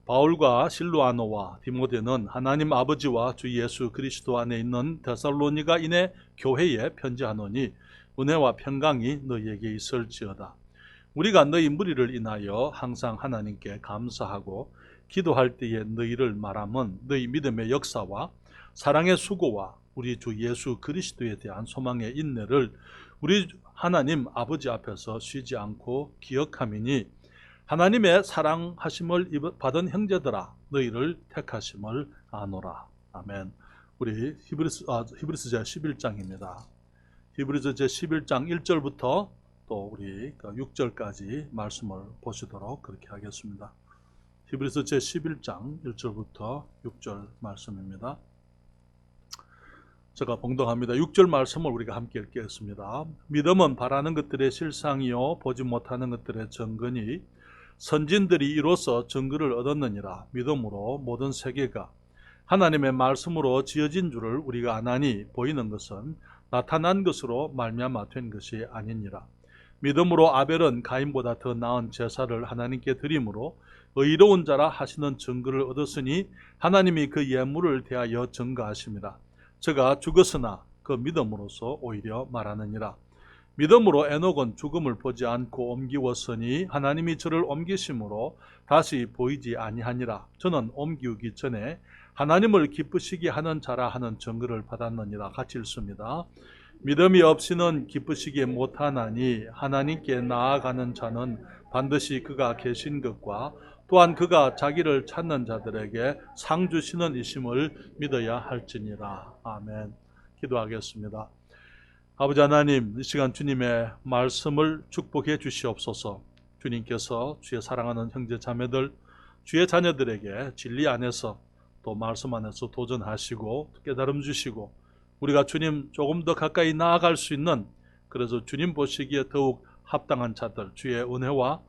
바울과 실루아노와 디모데는 하나님 아버지와 주 예수 그리스도 안에 있는 데살로니가인의 교회에 편지하노니 은혜와 평강이 너희에게 있을지어다. 우리가 너희 무리를 인하여 항상 하나님께 감사하고 기도할 때에 너희를 말함은 너희 믿음의 역사와 사랑의 수고와 우리 주 예수 그리스도에 대한 소망의 인내를 우리 하나님 아버지 앞에서 쉬지 않고 기억함이니 하나님의 사랑하심을 받은 형제들아 너희를 택하심을 아노라. 아멘. 우리 히브리서 제 11장입니다. 히브리서 제 11장 1절부터 또 우리 6절까지 말씀을 보시도록 그렇게 하겠습니다. 히브리서 제 11장 1절부터 6절 말씀입니다. 제가 봉독합니다. 6절 말씀을 우리가 함께 읽겠습니다. 믿음은 바라는 것들의 실상이요 보지 못하는 것들의 증거니 선진들이 이로써 증거를 얻었느니라. 믿음으로 모든 세계가 하나님의 말씀으로 지어진 줄을 우리가 아나니 보이는 것은 나타난 것으로 말미암아 된 것이 아니니라. 믿음으로 아벨은 가인보다 더 나은 제사를 하나님께 드림으로 의로운 자라 하시는 증거를 얻었으니 하나님이 그 예물을 대하여 증거하심이라. 저가 죽었으나 그 믿음으로서 오히려 말하느니라. 믿음으로 에녹은 죽음을 보지 않고 옮기웠으니 하나님이 저를 옮기심으로 다시 보이지 아니하니라. 저는 옮기우기 전에 하나님을 기쁘시게 하는 자라 하는 증거를 받았느니라. 같이 읽습니다. 믿음이 없이는 기쁘시게 못하나니 하나님께 나아가는 자는 반드시 그가 계신 것과 또한 그가 자기를 찾는 자들에게 상 주시는 이심을 믿어야 할지니라. 아멘. 기도하겠습니다. 아버지 하나님, 이 시간 주님의 말씀을 축복해 주시옵소서. 주님께서 주의 사랑하는 형제 자매들, 주의 자녀들에게 진리 안에서 또 말씀 안에서 도전하시고 깨달음 주시고 우리가 주님 조금 더 가까이 나아갈 수 있는, 그래서 주님 보시기에 더욱 합당한 자들, 주의 은혜와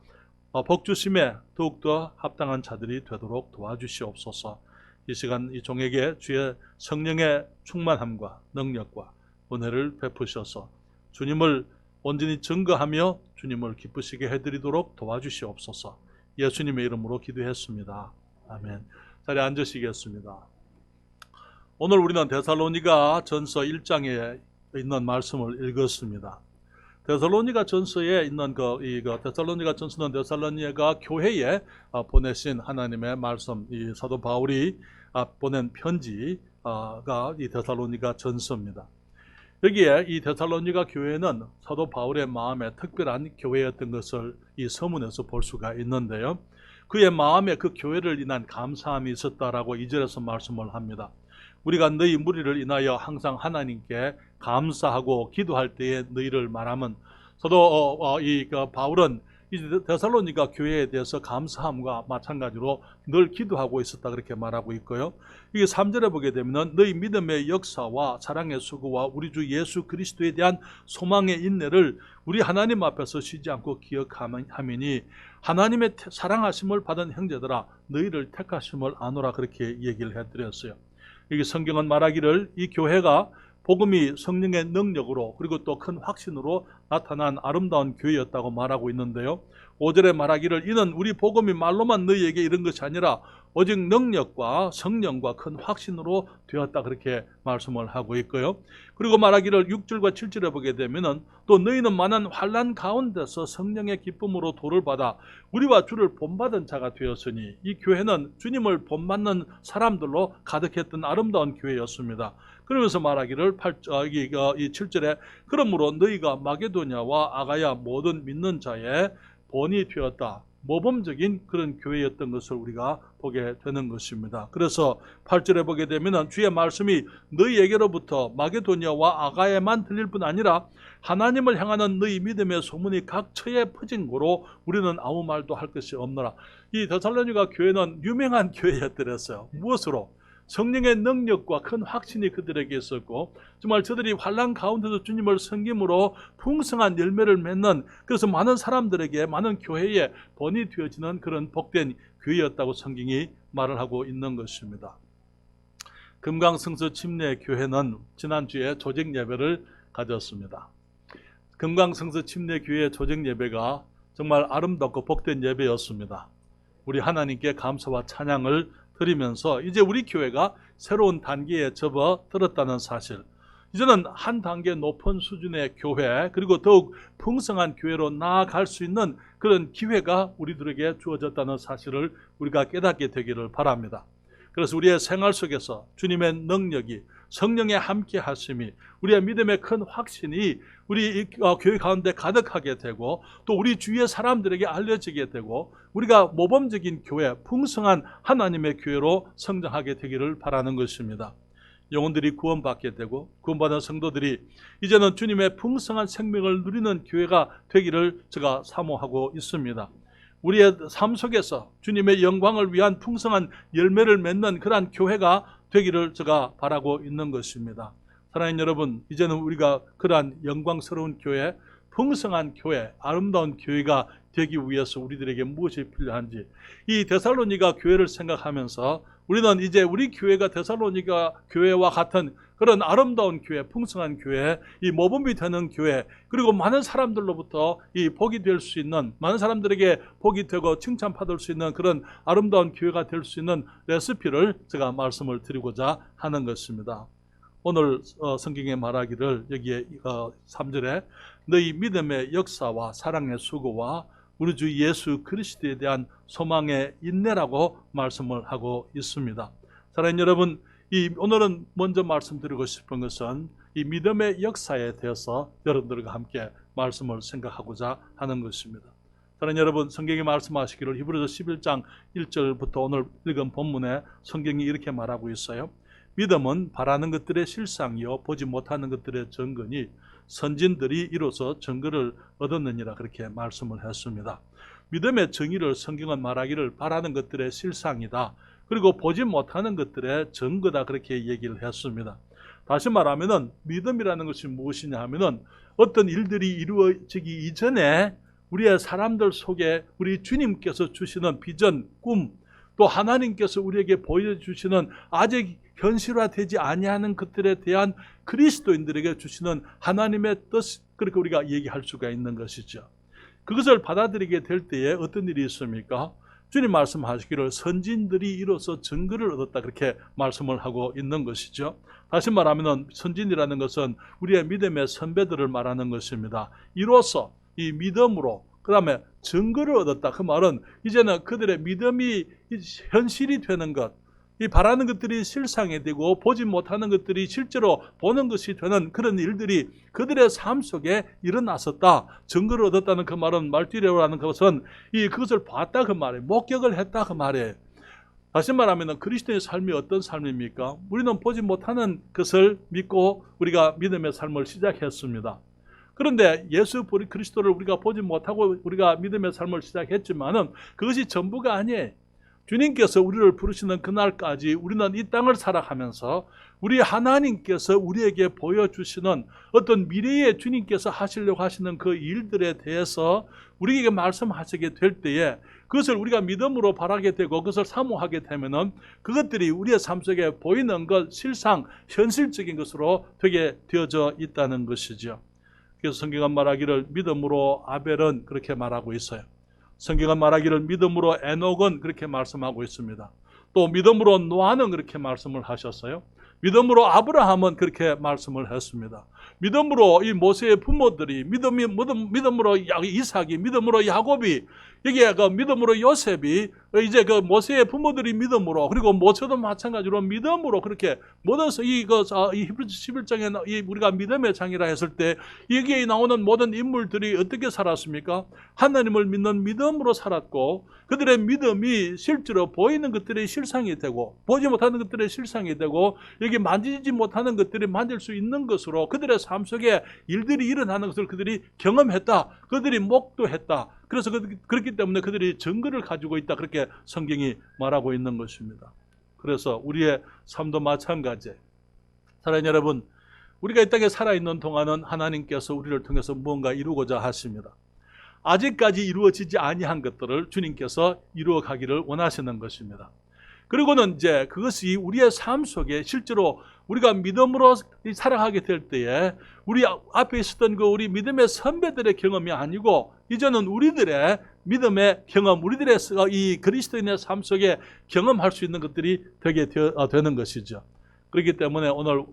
복주심에 더욱더 합당한 자들이 되도록 도와주시옵소서. 이 시간 이 종에게 주의 성령의 충만함과 능력과 은혜를 베푸셔서 주님을 온전히 증거하며 주님을 기쁘시게 해드리도록 도와주시옵소서. 예수님의 이름으로 기도했습니다. 아멘. 자리에 앉으시겠습니다. 오늘 우리는 데살로니가 전서 1장에 있는 말씀을 읽었습니다. 데살로니가 전서에 있는 데살로니가 전서는 데살로니가 교회에 보내신 하나님의 말씀, 이 사도 바울이 보낸 편지가 이 데살로니가 전서입니다. 여기에 이 데살로니가 교회는 사도 바울의 마음에 특별한 교회였던 것을 이 서문에서 볼 수가 있는데요. 그의 마음에 그 교회를 인한 감사함이 있었다라고 2절에서 말씀을 합니다. 우리가 너희 무리를 인하여 항상 하나님께 감사하고 기도할 때에 너희를 말하면, 사도 바울은 이 데살로니가 교회에 대해서 감사함과 마찬가지로 늘 기도하고 있었다 그렇게 말하고 있고요. 이게 3절에 보게 되면 너희 믿음의 역사와 사랑의 수고와 우리 주 예수 그리스도에 대한 소망의 인내를 우리 하나님 앞에서 쉬지 않고 기억하미니 하나님의 사랑하심을 받은 형제들아 너희를 택하심을 아노라 그렇게 얘기를 해드렸어요. 여기 성경은 말하기를 이 교회가 복음이 성령의 능력으로 그리고 또 큰 확신으로 나타난 아름다운 교회였다고 말하고 있는데요. 5절에 말하기를 이는 우리 복음이 말로만 너희에게 이른 것이 아니라 오직 능력과 성령과 큰 확신으로 되었다 그렇게 말씀을 하고 있고요. 그리고 말하기를 6절과 7절에 보게 되면 또 너희는 많은 환난 가운데서 성령의 기쁨으로 도를 받아 우리와 주를 본받은 자가 되었으니 이 교회는 주님을 본받는 사람들로 가득했던 아름다운 교회였습니다. 그러면서 말하기를 이 7절에 그러므로 너희가 마게도냐와 아가야 모든 믿는 자의 본이 되었다. 모범적인 그런 교회였던 것을 우리가 보게 되는 것입니다. 그래서 8절에 보게 되면 주의 말씀이 너희에게로부터 마게도냐와 아가야만 들릴 뿐 아니라 하나님을 향하는 너희 믿음의 소문이 각 처에 퍼진 거로 우리는 아무 말도 할 것이 없노라. 이 데살로니가 교회는 유명한 교회였더랬어요. 무엇으로? 성령의 능력과 큰 확신이 그들에게 있었고 정말 저들이 환난 가운데서 주님을 섬김으로 풍성한 열매를 맺는, 그래서 많은 사람들에게 많은 교회에 본이 되어지는 그런 복된 교회였다고 성경이 말을 하고 있는 것입니다. 금강성서 침례교회는 지난주에 조직 예배를 가졌습니다. 금강성서 침례교회 조직 예배가 정말 아름답고 복된 예배였습니다. 우리 하나님께 감사와 찬양을 드리면서 이제 우리 교회가 새로운 단계에 접어들었다는 사실, 이제는 한 단계 높은 수준의 교회, 그리고 더욱 풍성한 교회로 나아갈 수 있는 그런 기회가 우리들에게 주어졌다는 사실을 우리가 깨닫게 되기를 바랍니다. 그래서 우리의 생활 속에서 주님의 능력이, 성령의 함께 하심이, 우리의 믿음의 큰 확신이 우리 교회 가운데 가득하게 되고, 또 우리 주위의 사람들에게 알려지게 되고, 우리가 모범적인 교회, 풍성한 하나님의 교회로 성장하게 되기를 바라는 것입니다. 영혼들이 구원받게 되고, 구원받은 성도들이 이제는 주님의 풍성한 생명을 누리는 교회가 되기를 제가 사모하고 있습니다. 우리의 삶 속에서 주님의 영광을 위한 풍성한 열매를 맺는 그러한 교회가 되기를 제가 바라고 있는 것입니다. 사랑하는 여러분, 이제는 우리가 그러한 영광스러운 교회, 풍성한 교회, 아름다운 교회가 되기 위해서 우리들에게 무엇이 필요한지, 이 데살로니가 교회를 생각하면서 우리는 이제 우리 교회가 데살로니가 교회와 같은 그런 아름다운 교회, 풍성한 교회, 이 모범이 되는 교회, 그리고 많은 사람들로부터 이 복이 될 수 있는, 많은 사람들에게 복이 되고 칭찬받을 수 있는 그런 아름다운 교회가 될 수 있는 레시피를 제가 말씀을 드리고자 하는 것입니다. 오늘 성경에 말하기를, 여기에 3절에 너희 믿음의 역사와 사랑의 수고와 우리 주 예수 그리스도에 대한 소망의 인내라고 말씀을 하고 있습니다. 사랑하는 여러분, 오늘은 먼저 말씀드리고 싶은 것은 이 믿음의 역사에 대해서 여러분들과 함께 말씀을 생각하고자 하는 것입니다. 사랑하는 여러분, 성경이 말씀하시기를 히브리서 11장 1절부터 오늘 읽은 본문에 성경이 이렇게 말하고 있어요. 믿음은 바라는 것들의 실상이요 보지 못하는 것들의 증거니 선진들이 이로써 증거를 얻었느니라, 그렇게 말씀을 했습니다. 믿음의 정의를 성경은 말하기를 바라는 것들의 실상이다, 그리고 보지 못하는 것들의 증거다, 그렇게 얘기를 했습니다. 다시 말하면은 믿음이라는 것이 무엇이냐 하면은 어떤 일들이 이루어지기 이전에 우리의 사람들 속에 우리 주님께서 주시는 비전, 꿈, 또 하나님께서 우리에게 보여주시는 아직 현실화되지 아니하는 것들에 대한 그리스도인들에게 주시는 하나님의 뜻, 그렇게 우리가 얘기할 수가 있는 것이죠. 그것을 받아들이게 될 때에 어떤 일이 있습니까? 주님 말씀하시기를 선진들이 이로써 증거를 얻었다, 그렇게 말씀을 하고 있는 것이죠. 다시 말하면 선진이라는 것은 우리의 믿음의 선배들을 말하는 것입니다. 이로써, 이 믿음으로, 그 다음에 증거를 얻었다. 그 말은 이제는 그들의 믿음이 현실이 되는 것, 이 바라는 것들이 실상이 되고 보지 못하는 것들이 실제로 보는 것이 되는 그런 일들이 그들의 삶 속에 일어났었다. 증거를 얻었다는 그 말은, 말띠레오라는 것은 그것을 봤다 그 말이에요. 목격을 했다 그 말이에요. 다시 말하면 그리스도의 삶이 어떤 삶입니까? 우리는 보지 못하는 것을 믿고 우리가 믿음의 삶을 시작했습니다. 그런데 예수 그리스도를 우리가 보지 못하고 우리가 믿음의 삶을 시작했지만은 그것이 전부가 아니에요. 주님께서 우리를 부르시는 그날까지 우리는 이 땅을 살아가면서 우리 하나님께서 우리에게 보여주시는 어떤 미래에 주님께서 하시려고 하시는 그 일들에 대해서 우리에게 말씀하시게 될 때에 그것을 우리가 믿음으로 바라게 되고 그것을 사모하게 되면은 그것들이 우리의 삶 속에 보이는 것, 실상, 현실적인 것으로 되게 되어져 있다는 것이죠. 그래서 성경은 말하기를 믿음으로 아벨은 그렇게 말하고 있어요. 성경은 말하기를 믿음으로 에녹은 그렇게 말씀하고 있습니다. 또 믿음으로 노아는 그렇게 말씀을 하셨어요. 믿음으로 아브라함은 그렇게 말씀을 했습니다. 믿음으로 이 모세의 부모들이, 믿음으로 이삭이, 믿음으로 야곱이, 여기에 그 믿음으로 요셉이, 이제 그 모세의 부모들이 믿음으로, 그리고 모세도 마찬가지로 믿음으로 그렇게 모든 이 히브리서 11장에 우리가 믿음의 장이라 했을 때 여기에 나오는 모든 인물들이 어떻게 살았습니까? 하나님을 믿는 믿음으로 살았고 그들의 믿음이 실제로 보이는 것들의 실상이 되고 보지 못하는 것들의 실상이 되고 여기 만지지 못하는 것들이 만질 수 있는 것으로 그들의 삶 속에 일들이 일어나는 것을 그들이 경험했다. 그들이 목도했다. 그래서 그렇기 때문에 그들이 증거를 가지고 있다. 그렇게 성경이 말하고 있는 것입니다. 그래서 우리의 삶도 마찬가지예요. 사랑하는 여러분, 우리가 이 땅에 살아있는 동안은 하나님께서 우리를 통해서 무언가 이루고자 하십니다. 아직까지 이루어지지 아니한 것들을 주님께서 이루어 가기를 원하시는 것입니다. 그리고는 이제 그것이 우리의 삶 속에 실제로 우리가 믿음으로 살아가게 될 때에 우리 앞에 있었던 그 우리 믿음의 선배들의 경험이 아니고 이제는 우리들의 믿음의 경험, 우리들의 이 그리스도인의 삶 속에 경험할 수 있는 것들이 되게 되는 것이죠. 그렇기 때문에 오늘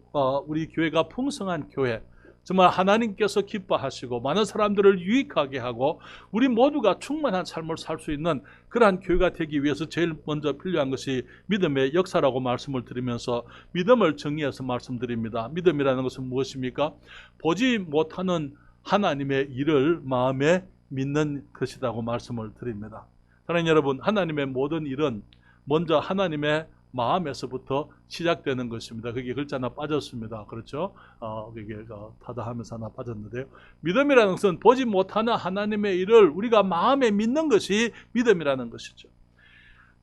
우리 교회가 풍성한 교회, 정말 하나님께서 기뻐하시고 많은 사람들을 유익하게 하고 우리 모두가 충만한 삶을 살 수 있는 그러한 교회가 되기 위해서 제일 먼저 필요한 것이 믿음의 역사라고 말씀을 드리면서 믿음을 정의해서 말씀드립니다. 믿음이라는 것은 무엇입니까? 보지 못하는 하나님의 일을 마음에 믿는 것이라고 말씀을 드립니다. 사랑하는 여러분, 하나님의 모든 일은 먼저 하나님의 마음에서부터 시작되는 것입니다. 그게 글자 하나 빠졌습니다. 그렇죠? 그게 타다하면서 하나 빠졌는데요. 믿음이라는 것은 보지 못하는 하나님의 일을 우리가 마음에 믿는 것이 믿음이라는 것이죠.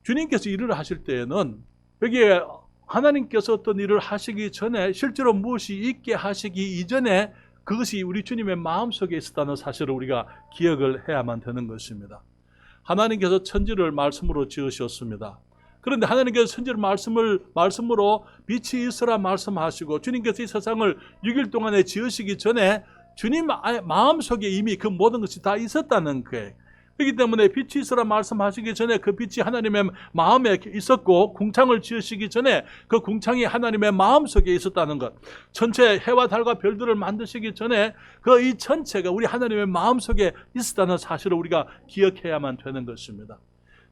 주님께서 일을 하실 때에는 여기에 하나님께서 어떤 일을 하시기 전에 실제로 무엇이 있게 하시기 이전에 그것이 우리 주님의 마음속에 있었다는 사실을 우리가 기억을 해야만 되는 것입니다. 하나님께서 천지를 말씀으로 지으셨습니다. 그런데 하나님께서 천지를 말씀으로 빛이 있으라 말씀하시고 주님께서 이 세상을 6일 동안에 지으시기 전에 주님 마음속에 이미 그 모든 것이 다 있었다는 거예요. 그렇기 때문에 빛이 있으라 말씀하시기 전에 그 빛이 하나님의 마음에 있었고 궁창을 지으시기 전에 그 궁창이 하나님의 마음속에 있었다는 것, 전체 해와 달과 별들을 만드시기 전에 그 이 전체가 우리 하나님의 마음속에 있었다는 사실을 우리가 기억해야만 되는 것입니다.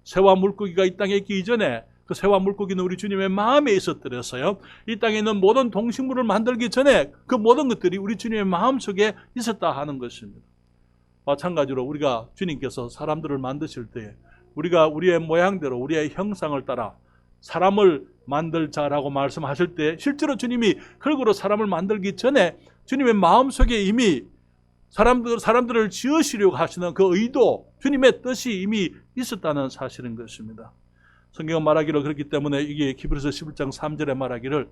새와 물고기가 이 땅에 있기 이전에 그 새와 물고기는 우리 주님의 마음에 있었더랬어요. 이 땅에 있는 모든 동식물을 만들기 전에 그 모든 것들이 우리 주님의 마음속에 있었다 하는 것입니다. 마찬가지로 우리가 주님께서 사람들을 만드실 때에 우리가 우리의 모양대로 우리의 형상을 따라 사람을 만들자라고 말씀하실 때 실제로 주님이 흙으로 사람을 만들기 전에 주님의 마음속에 이미 사람들을 지으시려고 하시는 그 의도, 주님의 뜻이 이미 있었다는 사실인 것입니다. 성경은 말하기를 그렇기 때문에 이게 히브리서 11장 3절에 말하기를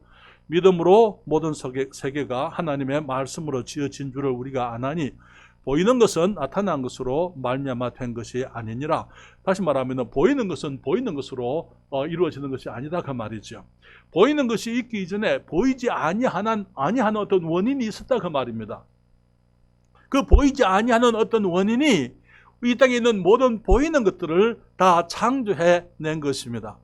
믿음으로 모든 세계가 하나님의 말씀으로 지어진 줄을 우리가 아나니 보이는 것은 나타난 것으로 말미암아 된 것이 아니니라. 다시 말하면 보이는 것은 보이는 것으로 이루어지는 것이 아니다 그 말이죠. 보이는 것이 있기 이전에 보이지 아니하는 어떤 원인이 있었다 그 말입니다. 그 보이지 아니하는 어떤 원인이 이 땅에 있는 모든 보이는 것들을 다 창조해낸 것입니다.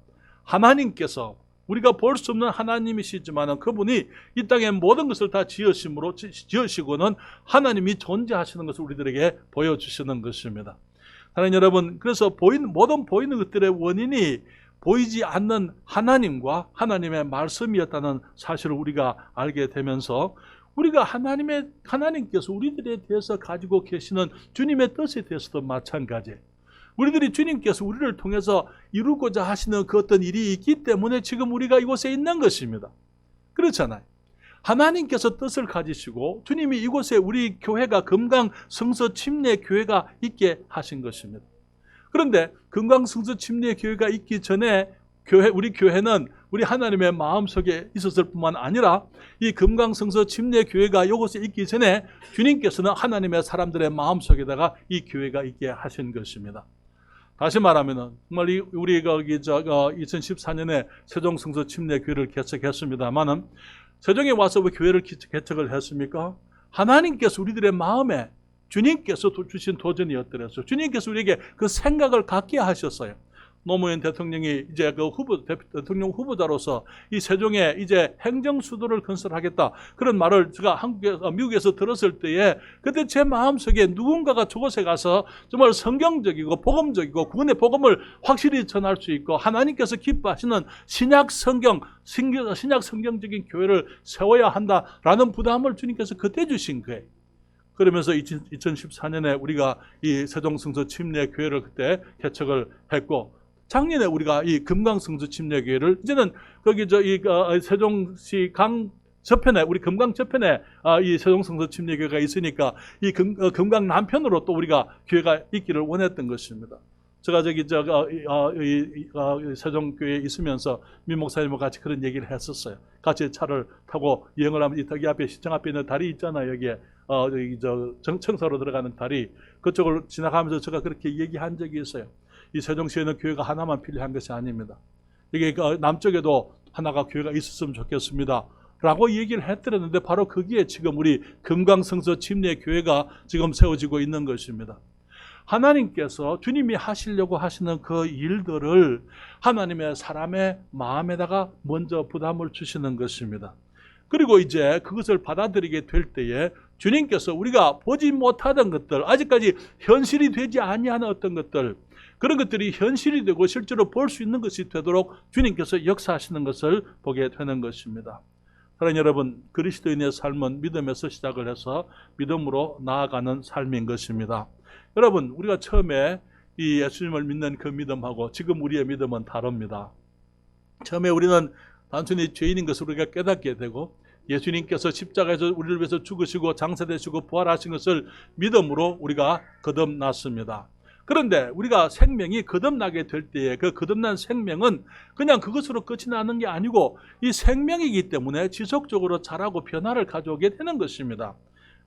하나님께서 우리가 볼 수 없는 하나님이시지만 그분이 이 땅의 모든 것을 다 지으시고는 하나님이 존재하시는 것을 우리들에게 보여주시는 것입니다. 하나님 여러분, 그래서 모든 보이는 것들의 원인이 보이지 않는 하나님과 하나님의 말씀이었다는 사실을 우리가 알게 되면서 우리가 하나님께서 우리들에 대해서 가지고 계시는 주님의 뜻에 대해서도 마찬가지. 우리들이 주님께서 우리를 통해서 이루고자 하시는 그 어떤 일이 있기 때문에 지금 우리가 이곳에 있는 것입니다. 그렇잖아요. 하나님께서 뜻을 가지시고 주님이 이곳에 우리 교회가 금강성서침례교회가 있게 하신 것입니다. 그런데 금강성서침례교회가 있기 전에 우리 교회는 우리 하나님의 마음속에 있었을 뿐만 아니라 이 금강성서침례교회가 이곳에 있기 전에 주님께서는 하나님의 사람들의 마음속에다가 이 교회가 있게 하신 것입니다. 다시 말하면 정말 우리가 2014년에 세종성서침례교회를 개척했습니다만은 세종에 와서 왜 교회를 개척을 했습니까? 하나님께서 우리들의 마음에 주님께서 주신 도전이었더랬어요. 주님께서 우리에게 그 생각을 갖게 하셨어요. 노무현 대통령이 이제 대통령 후보자로서 이 세종에 이제 행정수도를 건설하겠다 그런 말을 제가 미국에서 들었을 때에 그때 제 마음속에 누군가가 저곳에 가서 정말 성경적이고 복음적이고 구원의 복음을 확실히 전할 수 있고 하나님께서 기뻐하시는 신약 성경적인 교회를 세워야 한다라는 부담을 주님께서 그때 주신 거예요. 그러면서 2014년에 우리가 이 세종성서침례교회를 그때 개척을 했고 작년에 우리가 이 금강성서침례교회를 이제는 거기 세종시 강 저편에 우리 금강 저편에 이 세종성서침례교회가 있으니까 이 금강 남편으로 또 우리가 교회가 있기를 원했던 것입니다. 제가 세종교회에 있으면서 민 목사님과 같이 그런 얘기를 했었어요. 같이 차를 타고 여행을 하면 여기 앞에 시청 앞에 있는 다리 있잖아요. 여기에 청사로 들어가는 다리 그쪽을 지나가면서 제가 그렇게 얘기한 적이 있어요. 이 세종시에는 교회가 하나만 필요한 것이 아닙니다. 이게 남쪽에도 하나가 교회가 있었으면 좋겠습니다 라고 얘기를 했더랬는데, 바로 거기에 지금 우리 금강성서 침례교회가 지금 세워지고 있는 것입니다. 하나님께서 주님이 하시려고 하시는 그 일들을 하나님의 사람의 마음에다가 먼저 부담을 주시는 것입니다. 그리고 이제 그것을 받아들이게 될 때에 주님께서 우리가 보지 못하던 것들, 아직까지 현실이 되지 아니하는 어떤 것들, 그런 것들이 현실이 되고 실제로 볼 수 있는 것이 되도록 주님께서 역사하시는 것을 보게 되는 것입니다. 사랑하는 여러분, 그리스도인의 삶은 믿음에서 시작을 해서 믿음으로 나아가는 삶인 것입니다. 여러분, 우리가 처음에 이 예수님을 믿는 그 믿음하고 지금 우리의 믿음은 다릅니다. 처음에 우리는 단순히 죄인인 것을 우리가 깨닫게 되고, 예수님께서 십자가에서 우리를 위해서 죽으시고 장사되시고 부활하신 것을 믿음으로 우리가 거듭났습니다. 그런데 우리가 생명이 거듭나게 될 때에 그 거듭난 생명은 그냥 그것으로 끝이 나는 게 아니고, 이 생명이기 때문에 지속적으로 자라고 변화를 가져오게 되는 것입니다.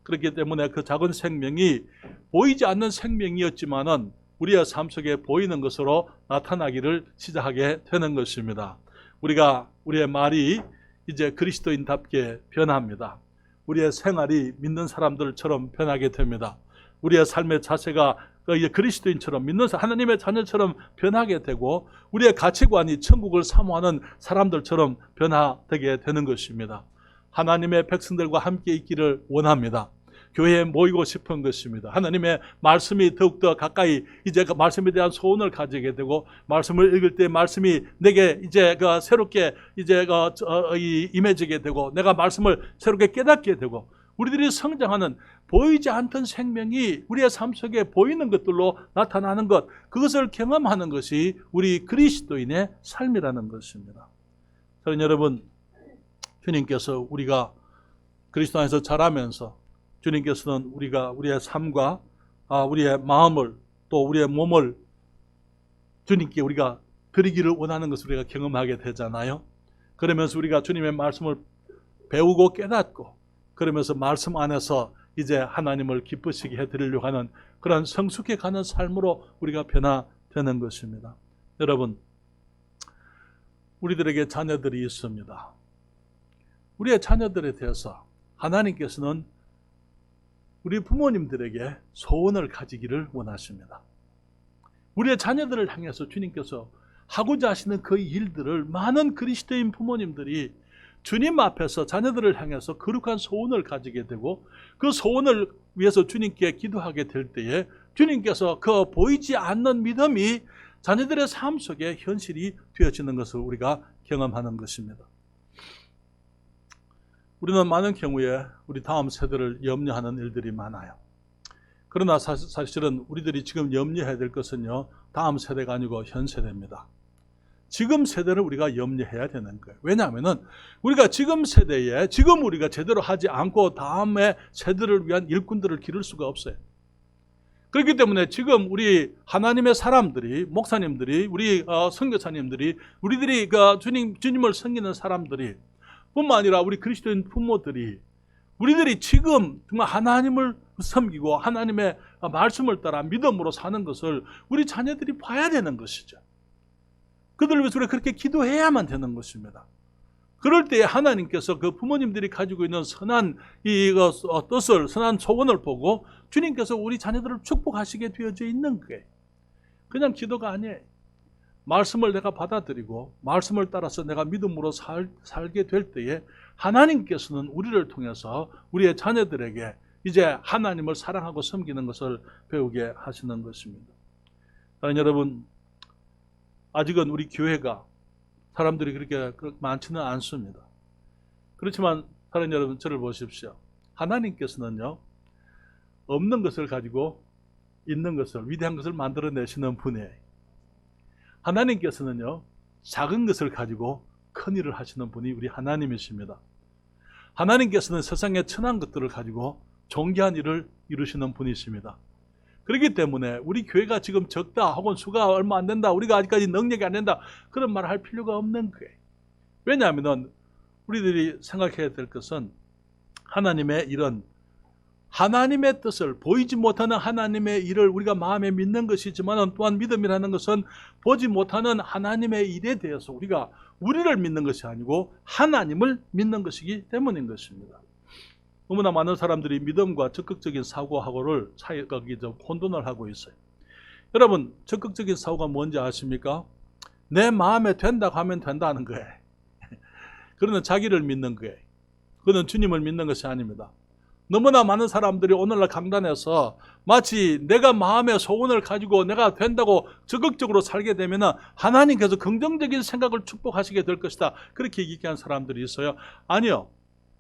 그렇기 때문에 그 작은 생명이 보이지 않는 생명이었지만은 우리의 삶 속에 보이는 것으로 나타나기를 시작하게 되는 것입니다. 우리의 말이 이제 그리스도인답게 변합니다. 우리의 생활이 믿는 사람들처럼 변하게 됩니다. 우리의 삶의 자세가 그리스도인처럼 믿는 하나님의 자녀처럼 변하게 되고, 우리의 가치관이 천국을 사모하는 사람들처럼 변화되게 되는 것입니다. 하나님의 백성들과 함께 있기를 원합니다. 교회에 모이고 싶은 것입니다. 하나님의 말씀이 더욱더 가까이 이제 그 말씀에 대한 소원을 가지게 되고, 말씀을 읽을 때 말씀이 내게 이제 새롭게 이제 임해지게 되고, 내가 말씀을 새롭게 깨닫게 되고, 우리들이 성장하는 보이지 않던 생명이 우리의 삶 속에 보이는 것들로 나타나는 것, 그것을 경험하는 것이 우리 그리스도인의 삶이라는 것입니다. 저는 여러분, 주님께서 우리가 그리스도 안에서 자라면서 주님께서는 우리의 삶과 우리의 마음을 또 우리의 몸을 주님께 우리가 드리기를 원하는 것을 우리가 경험하게 되잖아요. 그러면서 우리가 주님의 말씀을 배우고 깨닫고, 그러면서 말씀 안에서 이제 하나님을 기쁘시게 해드리려고 하는 그런 성숙해 가는 삶으로 우리가 변화되는 것입니다. 여러분, 우리들에게 자녀들이 있습니다. 우리의 자녀들에 대해서 하나님께서는 우리 부모님들에게 소원을 가지기를 원하십니다. 우리의 자녀들을 향해서 주님께서 하고자 하시는 그 일들을 많은 그리스도인 부모님들이 주님 앞에서 자녀들을 향해서 거룩한 소원을 가지게 되고, 그 소원을 위해서 주님께 기도하게 될 때에 주님께서 그 보이지 않는 믿음이 자녀들의 삶 속에 현실이 되어지는 것을 우리가 경험하는 것입니다. 우리는 많은 경우에 우리 다음 세대를 염려하는 일들이 많아요. 그러나 사실은 우리들이 지금 염려해야 될 것은요, 다음 세대가 아니고 현 세대입니다. 지금 세대를 우리가 염려해야 되는 거예요. 왜냐하면 우리가 지금 세대에 지금 우리가 제대로 하지 않고 다음의 세대를 위한 일꾼들을 기를 수가 없어요. 그렇기 때문에 지금 우리 하나님의 사람들이, 목사님들이, 우리 선교사님들이, 우리들이 주님을 섬기는 사람들이 뿐만 아니라 우리 그리스도인 부모들이, 우리들이 지금 정말 하나님을 섬기고 하나님의 말씀을 따라 믿음으로 사는 것을 우리 자녀들이 봐야 되는 것이죠. 그들을 위해서 우리가 그렇게 기도해야만 되는 것입니다. 그럴 때에 하나님께서 그 부모님들이 가지고 있는 선한 뜻을, 선한 소원을 보고 주님께서 우리 자녀들을 축복하시게 되어져 있는 거예요. 그냥 기도가 아니에요. 말씀을 내가 받아들이고 말씀을 따라서 내가 믿음으로 살게 될 때에 하나님께서는 우리를 통해서 우리의 자녀들에게 이제 하나님을 사랑하고 섬기는 것을 배우게 하시는 것입니다. 여러분, 아직은 우리 교회가 사람들이 그렇게 많지는 않습니다. 그렇지만 사랑하는 여러분, 저를 보십시오. 하나님께서는요, 없는 것을 가지고 있는 것을, 위대한 것을 만들어내시는 분이에요. 하나님께서는요, 작은 것을 가지고 큰 일을 하시는 분이 우리 하나님이십니다. 하나님께서는 세상의 천한 것들을 가지고 존귀한 일을 이루시는 분이십니다. 그렇기 때문에 우리 교회가 지금 적다 혹은 수가 얼마 안 된다, 우리가 아직까지 능력이 안 된다, 그런 말을 할 필요가 없는 거예요. 왜냐하면 우리들이 생각해야 될 것은 하나님의 이런 하나님의 뜻을, 보이지 못하는 하나님의 일을 우리가 마음에 믿는 것이지만 또한 믿음이라는 것은 보지 못하는 하나님의 일에 대해서 우리가 우리를 믿는 것이 아니고 하나님을 믿는 것이기 때문인 것입니다. 너무나 많은 사람들이 믿음과 적극적인 사고하고를 혼돈을 하고 있어요. 여러분, 적극적인 사고가 뭔지 아십니까? 내 마음에 된다고 하면 된다는 거예요. 그러는 자기를 믿는 거예요. 그는 주님을 믿는 것이 아닙니다. 너무나 많은 사람들이 오늘날 강단에서 마치 내가 마음의 소원을 가지고 내가 된다고 적극적으로 살게 되면 하나님께서 긍정적인 생각을 축복하시게 될 것이다, 그렇게 얘기한 사람들이 있어요. 아니요,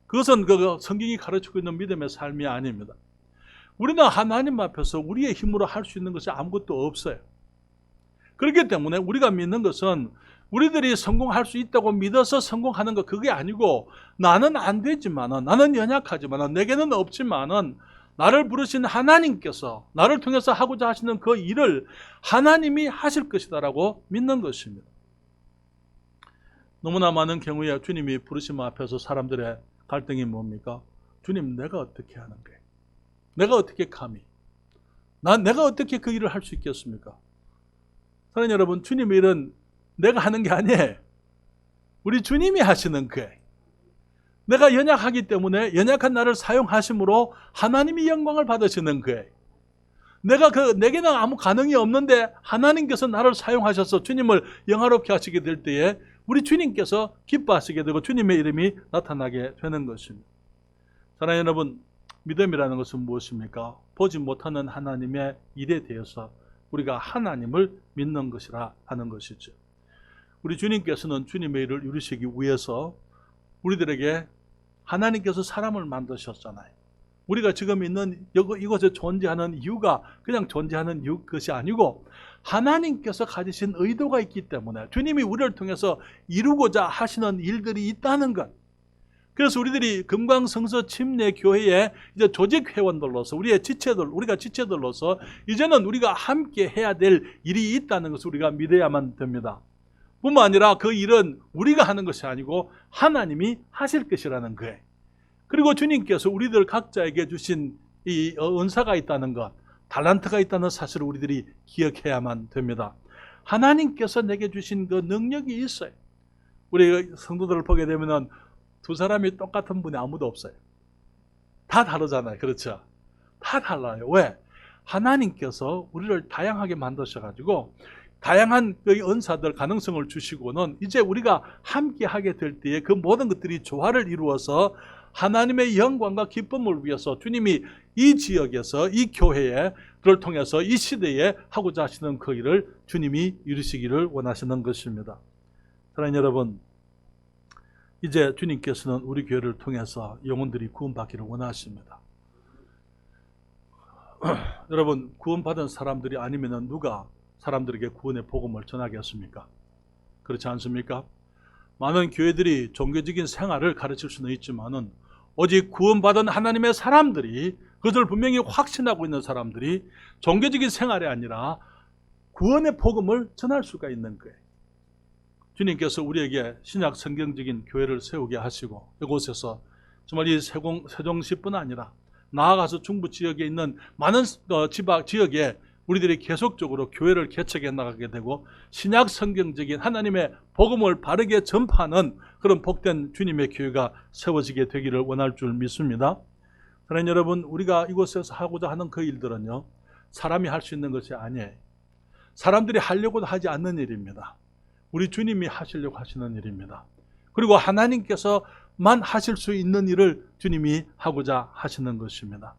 그것은 성경이 가르치고 있는 믿음의 삶이 아닙니다. 우리는 하나님 앞에서 우리의 힘으로 할 수 있는 것이 아무것도 없어요. 그렇기 때문에 우리가 믿는 것은 우리들이 성공할 수 있다고 믿어서 성공하는 것, 그게 아니고 나는 안 되지만은, 나는 연약하지만은, 내게는 없지만은 나를 부르신 하나님께서 나를 통해서 하고자 하시는 그 일을 하나님이 하실 것이다라고 믿는 것입니다. 너무나 많은 경우에 주님이 부르심 앞에서 사람들의 갈등이 뭡니까? 주님, 내가 어떻게 하는 거예요? 내가 어떻게 감히? 내가 어떻게 그 일을 할 수 있겠습니까? 사랑하는 여러분, 주님의 일은 내가 하는 게 아니에요. 우리 주님이 하시는 거예요. 내가 연약하기 때문에 연약한 나를 사용하심으로 하나님이 영광을 받으시는 거예요. 내게는 아무 가능이 없는데 하나님께서 나를 사용하셔서 주님을 영화롭게 하시게 될 때에 우리 주님께서 기뻐하시게 되고 주님의 이름이 나타나게 되는 것입니다. 사랑하는 여러분, 믿음이라는 것은 무엇입니까? 보지 못하는 하나님의 일에 대해서 우리가 하나님을 믿는 것이라 하는 것이죠. 우리 주님께서는 주님의 일을 이루시기 위해서 우리들에게 하나님께서 사람을 만드셨잖아요. 우리가 지금 있는 이곳에 존재하는 이유가 그냥 존재하는 것이 아니고 하나님께서 가지신 의도가 있기 때문에 주님이 우리를 통해서 이루고자 하시는 일들이 있다는 것. 그래서 우리들이 금강성서 침례교회의 이제 조직 회원들로서 우리가 지체들로서 이제는 우리가 함께 해야 될 일이 있다는 것을 우리가 믿어야만 됩니다. 뿐만 아니라 그 일은 우리가 하는 것이 아니고 하나님이 하실 것이라는 거예요. 그리고 주님께서 우리들 각자에게 주신 이 은사가 있다는 것, 달란트가 있다는 사실을 우리들이 기억해야만 됩니다. 하나님께서 내게 주신 그 능력이 있어요. 우리 성도들을 보게 되면 두 사람이 똑같은 분이 아무도 없어요. 다 다르잖아요. 그렇죠? 다 달라요. 왜? 하나님께서 우리를 다양하게 만드셔가지고 다양한 은사들, 가능성을 주시고는 이제 우리가 함께 하게 될 때에 그 모든 것들이 조화를 이루어서 하나님의 영광과 기쁨을 위해서 주님이 이 지역에서 이 교회를 통해서 이 시대에 하고자 하시는 그 일을 주님이 이루시기를 원하시는 것입니다. 사랑하는 여러분, 이제 주님께서는 우리 교회를 통해서 영혼들이 구원받기를 원하십니다. 여러분, 구원받은 사람들이 아니면 누가 사람들에게 구원의 복음을 전하겠습니까? 그렇지 않습니까? 많은 교회들이 종교적인 생활을 가르칠 수는 있지만은 오직 구원받은 하나님의 사람들이, 그것을 분명히 확신하고 있는 사람들이 종교적인 생활이 아니라 구원의 복음을 전할 수가 있는 거예요. 주님께서 우리에게 신약 성경적인 교회를 세우게 하시고 이곳에서 정말 이 세종시뿐 아니라 나아가서 중부 지역에 있는 많은 지역에 우리들이 계속적으로 교회를 개척해 나가게 되고 신약 성경적인 하나님의 복음을 바르게 전파하는 그런 복된 주님의 교회가 세워지게 되기를 원할 줄 믿습니다. 사랑하는 여러분, 우리가 이곳에서 하고자 하는 그 일들은요, 사람이 할 수 있는 것이 아니에요. 사람들이 하려고도 하지 않는 일입니다. 우리 주님이 하시려고 하시는 일입니다. 그리고 하나님께서만 하실 수 있는 일을 주님이 하고자 하시는 것입니다.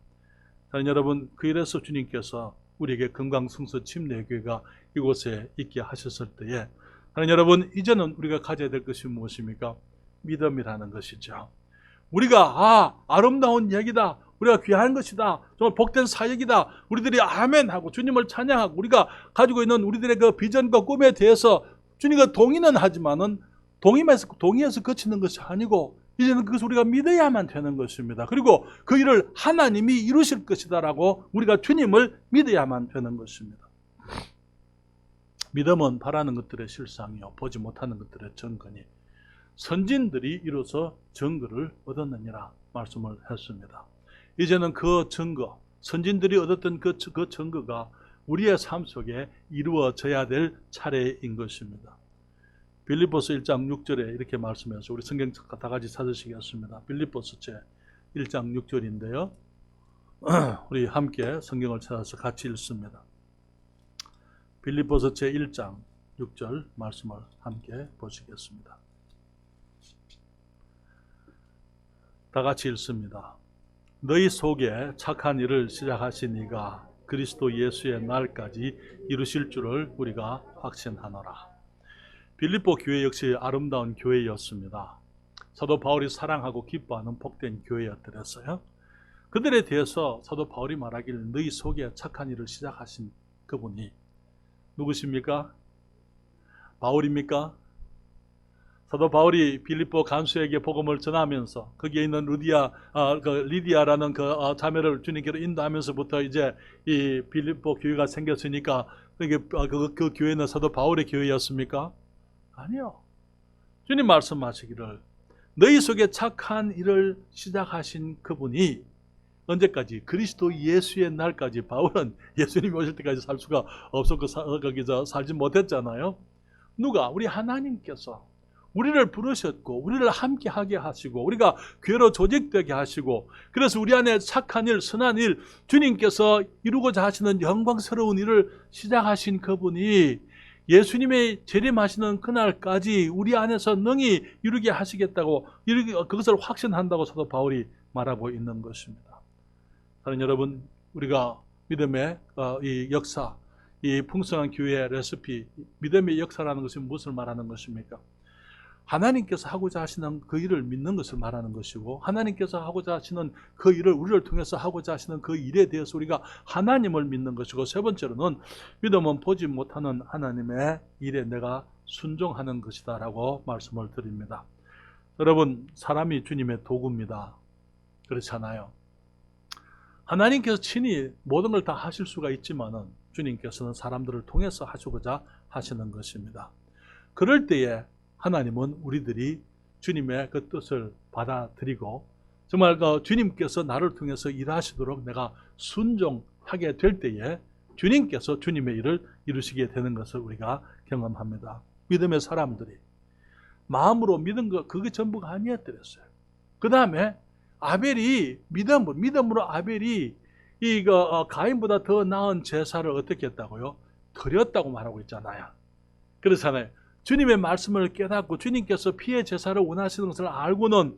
사랑하는 여러분, 그 일에서 주님께서 우리에게 금강성서 침례교회가 이곳에 있게 하셨을 때에 하나님 여러분, 이제는 우리가 가져야 될 것이 무엇입니까? 믿음이라는 것이죠. 우리가 아름다운 얘기다, 우리가 귀한 것이다, 정말 복된 사역이다, 우리들이 아멘 하고 주님을 찬양하고 우리가 가지고 있는 우리들의 그 비전과 꿈에 대해서 주님과 동의는 하지만은 동의해서 그치는 것이 아니고 이제는 그것을 우리가 믿어야만 되는 것입니다. 그리고 그 일을 하나님이 이루실 것이다라고 우리가 주님을 믿어야만 되는 것입니다. 믿음은 바라는 것들의 실상이요 보지 못하는 것들의 증거니 선진들이 이로써 증거를 얻었느니라 말씀을 했습니다. 이제는 그 증거, 선진들이 얻었던 그 증거가 우리의 삶 속에 이루어져야 될 차례인 것입니다. 빌립보서 1장 6절에 이렇게 말씀해서 우리 성경 다 같이 찾으시겠습니다. 빌립보서 제 1장 6절인데요. 우리 함께 성경을 찾아서 같이 읽습니다. 빌립보서 제 1장 6절 말씀을 함께 보시겠습니다. 다 같이 읽습니다. 너희 속에 착한 일을 시작하신 이가 그리스도 예수의 날까지 이루실 줄을 우리가 확신하노라. 빌립보 교회 역시 아름다운 교회였습니다. 사도 바울이 사랑하고 기뻐하는 복된 교회였더랬어요. 그들에 대해서 사도 바울이 말하기를 너희 속에 착한 일을 시작하신 그분이 누구십니까? 바울입니까? 사도 바울이 빌립보 간수에게 복음을 전하면서 거기에 있는 리디아라는 자매를 주님께로 인도하면서부터 이제 이 빌립보 교회가 생겼으니까 그 교회는 사도 바울의 교회였습니까? 아니요. 주님 말씀하시기를 너희 속에 착한 일을 시작하신 그분이 언제까지? 그리스도 예수의 날까지. 바울은 예수님이 오실 때까지 살 수가 없었고 거기서 살지 못했잖아요. 누가? 우리 하나님께서 우리를 부르셨고 우리를 함께하게 하시고 우리가 교회로 조직되게 하시고 그래서 우리 안에 착한 일, 선한 일, 주님께서 이루고자 하시는 영광스러운 일을 시작하신 그분이 예수님의 재림하시는 그날까지 우리 안에서 능히 이루게 하시겠다고 그것을 확신한다고 사도 바울이 말하고 있는 것입니다. 사랑하는 여러분, 우리가 믿음의 이 역사, 이 풍성한 교회의 레시피, 믿음의 역사라는 것이 무엇을 말하는 것입니까? 하나님께서 하고자 하시는 그 일을 믿는 것을 말하는 것이고 하나님께서 하고자 하시는 그 일을 우리를 통해서 하고자 하시는 그 일에 대해서 우리가 하나님을 믿는 것이고 세 번째로는 믿음은 보지 못하는 하나님의 일에 내가 순종하는 것이다 라고 말씀을 드립니다. 여러분, 사람이 주님의 도구입니다. 그렇잖아요. 하나님께서 친히 모든 걸 다 하실 수가 있지만은 주님께서는 사람들을 통해서 하시고자 하시는 것입니다. 그럴 때에 하나님은 우리들이 주님의 그 뜻을 받아들이고 정말 주님께서 나를 통해서 일하시도록 내가 순종하게 될 때에 주님께서 주님의 일을 이루시게 되는 것을 우리가 경험합니다. 믿음의 사람들이 마음으로 믿은 것 그게 전부가 아니었더랬어요. 그 다음에 아벨이 믿음으로 아벨이 가인보다 더 나은 제사를 어떻게 했다고요? 드렸다고 말하고 있잖아요. 그렇잖아요. 주님의 말씀을 깨닫고 주님께서 피의 제사를 원하시는 것을 알고는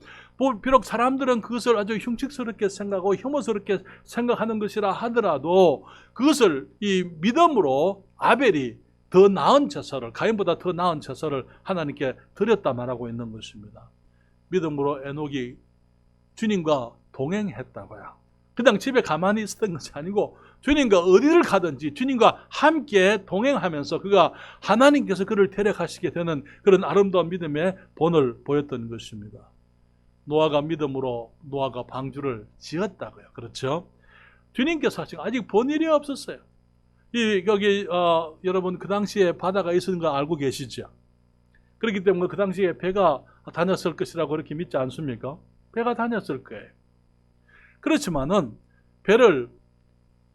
비록 사람들은 그것을 아주 흉측스럽게 생각하고 혐오스럽게 생각하는 것이라 하더라도 그것을 이 믿음으로 아벨이 더 나은 제사를 가인보다 더 나은 제사를 하나님께 드렸다 말하고 있는 것입니다. 믿음으로 에녹이 주님과 동행했다고요. 그냥 집에 가만히 있었던 것이 아니고 주님과 어디를 가든지 주님과 함께 동행하면서 그가 하나님께서 그를 데려가시게 되는 그런 아름다운 믿음의 본을 보였던 것입니다. 노아가 믿음으로 노아가 방주를 지었다고요. 그렇죠? 주님께서 하신 아직 본 일이 없었어요. 여러분 그 당시에 바다가 있었는 거 알고 계시죠? 그렇기 때문에 그 당시에 배가 다녔을 것이라고 그렇게 믿지 않습니까? 배가 다녔을 거예요. 그렇지만은 배를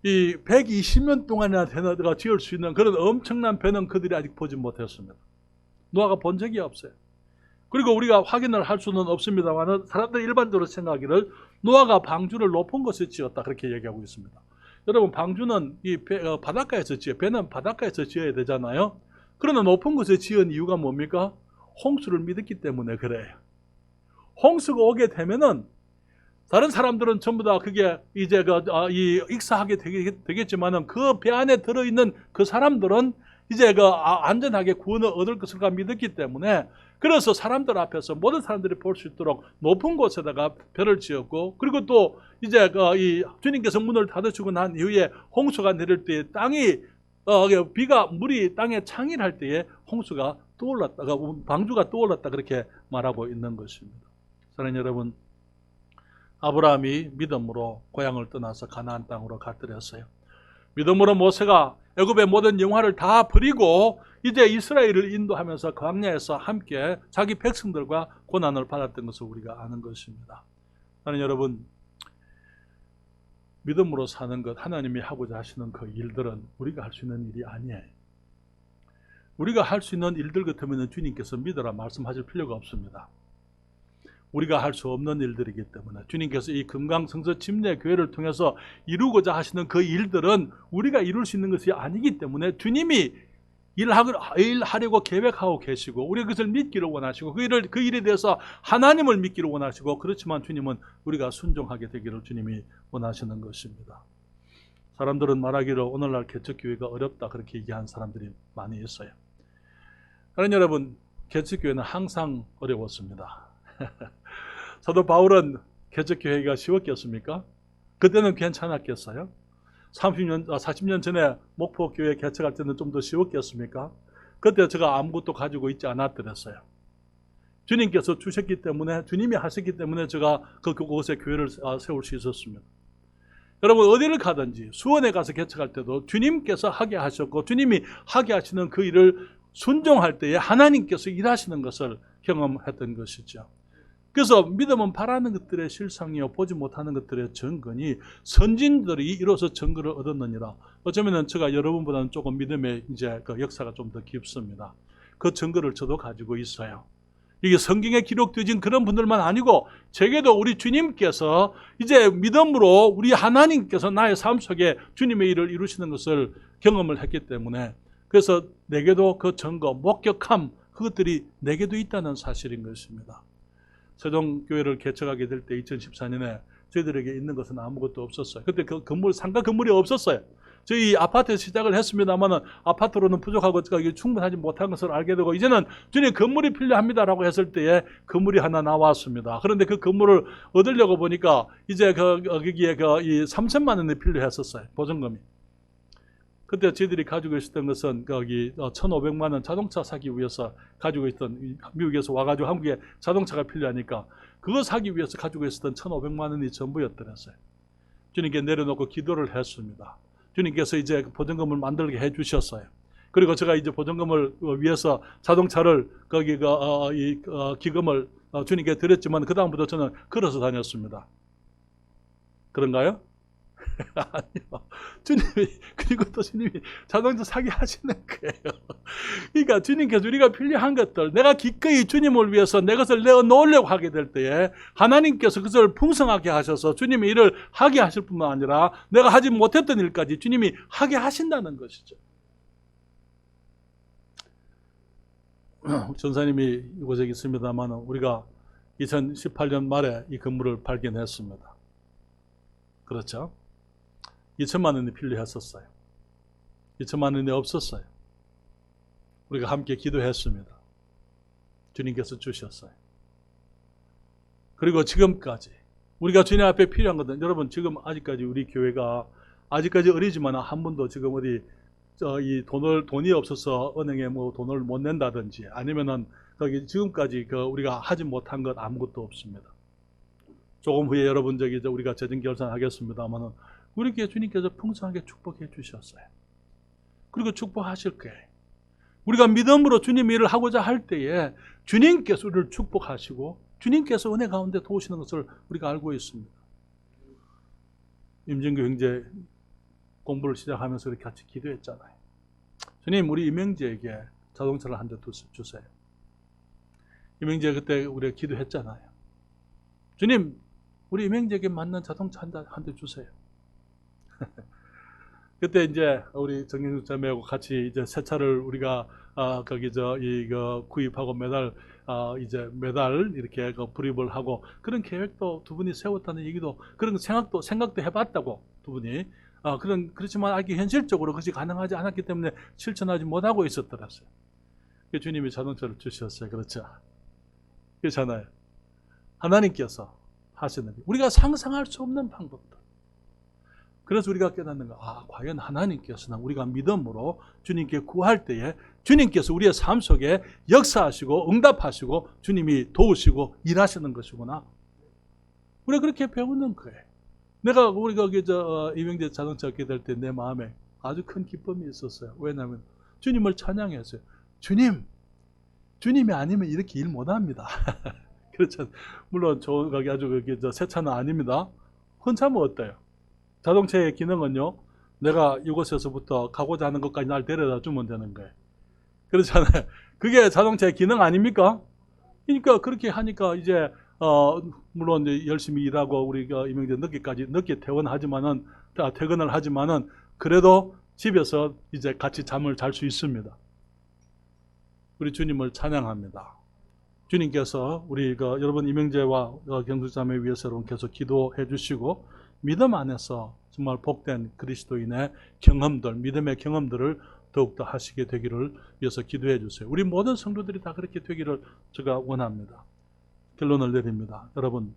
이 120년 동안이나 되나가 지을 수 있는 그런 엄청난 배는 그들이 아직 보지 못했습니다. 노아가 본 적이 없어요. 그리고 우리가 확인을 할 수는 없습니다만 사람들이 일반적으로 생각하기를 노아가 방주를 높은 곳에 지었다 그렇게 얘기하고 있습니다. 여러분 방주는 바닷가에서 지어요. 배는 바닷가에서 지어야 되잖아요. 그러나 높은 곳에 지은 이유가 뭡니까? 홍수를 믿었기 때문에 그래요. 홍수가 오게 되면은 다른 사람들은 전부 다 그게 이제 익사하게 되겠지만은 그 배 안에 들어있는 그 사람들은 이제 안전하게 구원을 얻을 것을 믿었기 때문에 그래서 사람들 앞에서 모든 사람들이 볼 수 있도록 높은 곳에다가 배를 지었고 그리고 또 이제 이 주님께서 문을 닫으시고 난 이후에 홍수가 내릴 때 물이 땅에 창일할 때에 홍수가 떠올랐다, 방주가 떠올랐다 그렇게 말하고 있는 것입니다. 사랑하는 여러분, 아브라함이 믿음으로 고향을 떠나서 가나안 땅으로 갔더랬어요. 믿음으로 모세가 애굽의 모든 영화를 다 버리고 이제 이스라엘을 인도하면서 광야에서 함께 자기 백성들과 고난을 받았던 것을 우리가 아는 것입니다. 사랑하는 여러분, 믿음으로 사는 것, 하나님이 하고자 하시는 그 일들은 우리가 할 수 있는 일이 아니에요. 우리가 할 수 있는 일들 같으면 주님께서 믿으라 말씀하실 필요가 없습니다. 우리가 할 수 없는 일들이기 때문에 주님께서 이 금강성서 침례교회를 통해서 이루고자 하시는 그 일들은 우리가 이룰 수 있는 것이 아니기 때문에 주님이 일하려고 계획하고 계시고 우리가 그것을 믿기를 원하시고 그 일에 대해서 하나님을 믿기를 원하시고, 그렇지만 주님은 우리가 순종하게 되기를 주님이 원하시는 것입니다. 사람들은 말하기를 오늘날 개척교회가 어렵다 그렇게 얘기하는 사람들이 많이 있어요. 그러나 여러분, 개척교회는 항상 어려웠습니다. 사도 바울은 개척교회가 쉬웠겠습니까? 그때는 괜찮았겠어요? 40년 전에 목포교회 개척할 때는 좀 더 쉬웠겠습니까? 그때 제가 아무것도 가지고 있지 않았더랬어요. 주님께서 주셨기 때문에, 주님이 하셨기 때문에 제가 그곳에 교회를 세울 수 있었습니다. 여러분, 어디를 가든지 수원에 가서 개척할 때도 주님께서 하게 하셨고 주님이 하게 하시는 그 일을 순종할 때에 하나님께서 일하시는 것을 경험했던 것이죠. 그래서 믿음은 바라는 것들의 실상이요 보지 못하는 것들의 증거니 선진들이 이로써 증거를 얻었느니라. 어쩌면 제가 여러분보다는 조금 믿음의 이제 그 역사가 좀 더 깊습니다. 그 증거를 저도 가지고 있어요. 이게 성경에 기록되어진 그런 분들만 아니고 제게도 우리 주님께서 이제 믿음으로 우리 하나님께서 나의 삶 속에 주님의 일을 이루시는 것을 경험을 했기 때문에, 그래서 내게도 그 증거, 목격함, 그것들이 내게도 있다는 사실인 것입니다. 세종교회를 개척하게 될 때 2014년에 저희들에게 있는 것은 아무것도 없었어요. 그때 그 건물, 상가 건물이 없었어요. 저희 아파트에서 시작을 했습니다만 아파트로는 부족하고 충분하지 못한 것을 알게 되고, 이제는 주님 건물이 필요합니다라고 했을 때에 건물이 하나 나왔습니다. 그런데 그 건물을 얻으려고 보니까 이제 거기에 이 3천만 원이 필요했었어요. 보증금이. 그때 저희들이 가지고 있었던 것은 거기 1,500만 원 자동차 사기 위해서 가지고 있던, 미국에서 와가지고 한국에 자동차가 필요하니까 그거 사기 위해서 가지고 있었던 1,500만 원이 전부였더랬어요. 주님께 내려놓고 기도를 했습니다. 주님께서 이제 보증금을 만들게 해주셨어요. 그리고 제가 이제 보증금을 위해서 자동차를 거기 기금을 주님께 드렸지만 그 다음부터 저는 걸어서 다녔습니다. 그런가요? 아니요. 주님이, 그리고 또 주님이 자동차 사게 하시는 거예요. 그러니까 주님께서 우리가 필요한 것들, 내가 기꺼이 주님을 위해서 내 것을 내어 놓으려고 하게 될 때에 하나님께서 그것을 풍성하게 하셔서 주님이 일을 하게 하실 뿐만 아니라 내가 하지 못했던 일까지 주님이 하게 하신다는 것이죠. 전사님이 이곳에 있습니다만 우리가 2018년 말에 이 건물을 발견했습니다. 그렇죠? 2천만 원이 필요했었어요. 2천만 원이 없었어요. 우리가 함께 기도했습니다. 주님께서 주셨어요. 그리고 지금까지 우리가 주님 앞에 필요한 것은, 여러분 지금 아직까지 우리 교회가 아직까지 어리지만 한 번도 지금 어디 이 돈이 없어서 은행에 뭐 돈을 못 낸다든지 아니면은 거기 지금까지 우리가 하지 못한 것 아무것도 없습니다. 조금 후에 여러분 우리가 재정 결산하겠습니다만은 우리에게 주님께서 풍성하게 축복해 주셨어요. 그리고 축복하실 거예요. 우리가 믿음으로 주님 일을 하고자 할 때에 주님께서 우리를 축복하시고 주님께서 은혜 가운데 도우시는 것을 우리가 알고 있습니다. 임진규 형제 공부를 시작하면서 이렇게 같이 기도했잖아요. 주님, 우리 임영재에게 자동차를 한 대 주세요. 임영재 그때 우리가 기도했잖아요. 주님, 우리 임영재에게 맞는 자동차 한 대 주세요. 그때 이제 우리 정경주 자매하고 같이 이제 새 차를 우리가 이거 구입하고 매달 이렇게 불입을 하고 그런 계획도 두 분이 세웠다는 얘기도, 그런 생각도 해봤다고 두 분이 그렇지만 아직 현실적으로 그것이 가능하지 않았기 때문에 실천하지 못하고 있었더라고요. 주님이 자동차를 주셨어요. 그렇죠? 그렇잖아요. 하나님께서 하시는 우리가 상상할 수 없는 방법들. 그래서 우리가 깨닫는 거, 과연 하나님께서는 우리가 믿음으로 주님께 구할 때에 주님께서 우리의 삶 속에 역사하시고 응답하시고 주님이 도우시고 일하시는 것이구나. 우리가 그렇게 배우는 거예요. 우리가 이명재 자동차 얻게 될 때 내 마음에 아주 큰 기쁨이 있었어요. 왜냐하면 주님을 찬양했어요. 주님이 아니면 이렇게 일 못합니다. 그렇죠. 물론 아주 새 차는 아닙니다. 헌차면 어때요? 자동차의 기능은요, 내가 이곳에서부터 가고자 하는 것까지 날 데려다 주면 되는 거예요. 그렇잖아요. 그게 자동차의 기능 아닙니까? 그러니까 그렇게 하니까 이제 물론 이제 열심히 일하고 우리가 이명재 늦게 퇴근을 하지만은 그래도 집에서 이제 같이 잠을 잘 수 있습니다. 우리 주님을 찬양합니다. 주님께서 우리 여러분 이명재와 경숙자매 위해서 여러분 계속 기도해 주시고 믿음 안에서 정말 복된 그리스도인의 경험들, 믿음의 경험들을 더욱더 하시게 되기를 위해서 기도해 주세요. 우리 모든 성도들이 다 그렇게 되기를 제가 원합니다. 결론을 내립니다. 여러분,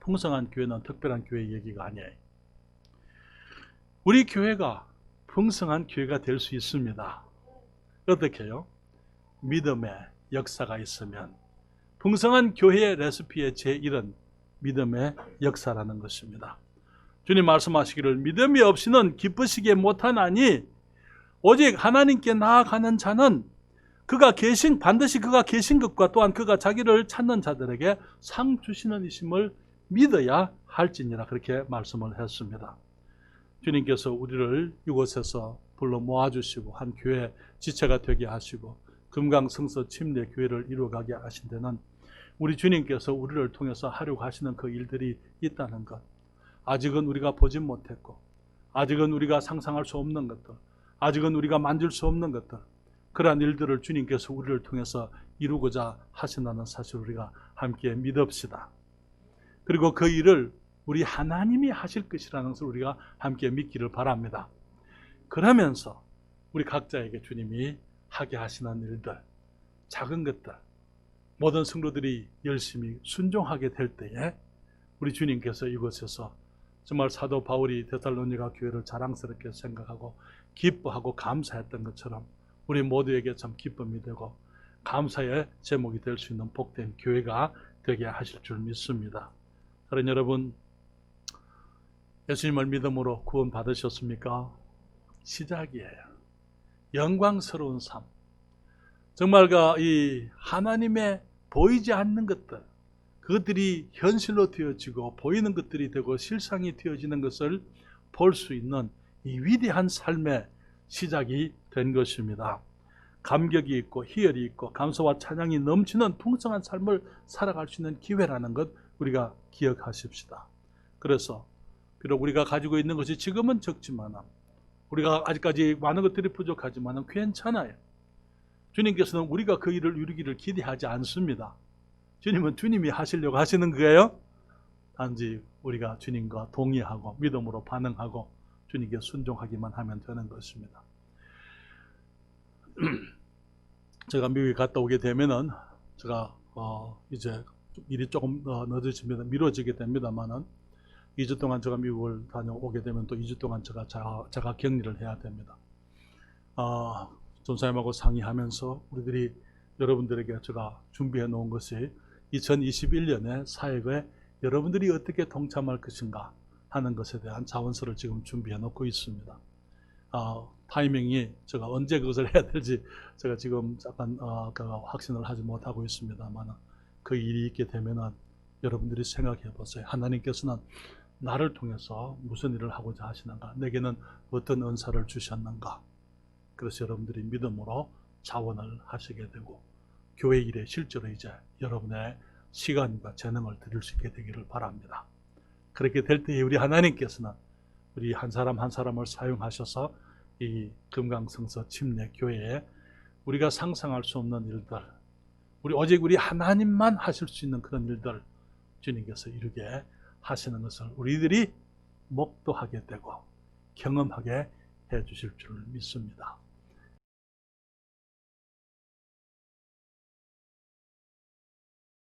풍성한 교회는 특별한 교회 얘기가 아니에요. 우리 교회가 풍성한 교회가 될 수 있습니다. 어떻게 해요? 믿음의 역사가 있으면. 풍성한 교회의 레시피의 제1은 믿음의 역사라는 것입니다. 주님 말씀하시기를 믿음이 없이는 기쁘시게 못하나니 오직 하나님께 나아가는 자는 반드시 그가 계신 것과 또한 그가 자기를 찾는 자들에게 상 주시는 이심을 믿어야 할지니라, 그렇게 말씀을 했습니다. 주님께서 우리를 이곳에서 불러 모아주시고 한 교회 지체가 되게 하시고 금강성서 침례 교회를 이루어가게 하신 데는 우리 주님께서 우리를 통해서 하려고 하시는 그 일들이 있다는 것, 아직은 우리가 보지 못했고 아직은 우리가 상상할 수 없는 것들, 아직은 우리가 만질 수 없는 것들, 그러한 일들을 주님께서 우리를 통해서 이루고자 하신다는 사실을 우리가 함께 믿읍시다. 그리고 그 일을 우리 하나님이 하실 것이라는 것을 우리가 함께 믿기를 바랍니다. 그러면서 우리 각자에게 주님이 하게 하시는 일들, 작은 것들, 모든 성도들이 열심히 순종하게 될 때에 우리 주님께서 이곳에서 정말 사도 바울이 데살로니가 교회를 자랑스럽게 생각하고 기뻐하고 감사했던 것처럼 우리 모두에게 참 기쁨이 되고 감사의 제목이 될 수 있는 복된 교회가 되게 하실 줄 믿습니다. 사랑하는 여러분, 예수님을 믿음으로 구원 받으셨습니까? 시작이에요. 영광스러운 삶. 정말 이 하나님의 보이지 않는 것들, 그것들이 현실로 되어지고 보이는 것들이 되고 실상이 되어지는 것을 볼 수 있는 이 위대한 삶의 시작이 된 것입니다. 감격이 있고 희열이 있고 감사와 찬양이 넘치는 풍성한 삶을 살아갈 수 있는 기회라는 것 우리가 기억하십시다. 그래서 비록 우리가 가지고 있는 것이 지금은 적지만, 우리가 아직까지 많은 것들이 부족하지만 괜찮아요. 주님께서는 우리가 그 일을 이루기를 기대하지 않습니다. 주님은 주님이 하시려고 하시는 거예요. 단지 우리가 주님과 동의하고 믿음으로 반응하고 주님께 순종하기만 하면 되는 것입니다. 제가 미국에 갔다 오게 되면은 제가 이제 일이 조금 늦어집니다. 미뤄지게 됩니다만은 2주 동안 제가 미국을 다녀오게 되면 또 2주 동안 제가 격리를 해야 됩니다. 전사님하고 상의하면서 우리들이 여러분들에게 제가 준비해 놓은 것이 2021년에 사역에 여러분들이 어떻게 동참할 것인가 하는 것에 대한 자원서를 지금 준비해 놓고 있습니다. 타이밍이 제가 언제 그것을 해야 될지 제가 지금 약간 확신을 하지 못하고 있습니다만, 그 일이 있게 되면은 여러분들이 생각해 보세요. 하나님께서는 나를 통해서 무슨 일을 하고자 하시는가, 내게는 어떤 은사를 주셨는가. 그래서 여러분들이 믿음으로 자원을 하시게 되고 교회 일에 실제로 이제 여러분의 시간과 재능을 드릴 수 있게 되기를 바랍니다. 그렇게 될 때에 우리 하나님께서는 우리 한 사람 한 사람을 사용하셔서 이 금강성서 침례 교회에 우리가 상상할 수 없는 일들, 오직 우리 하나님만 하실 수 있는 그런 일들 주님께서 이루게 하시는 것을 우리들이 목도하게 되고 경험하게 해 주실 줄 믿습니다.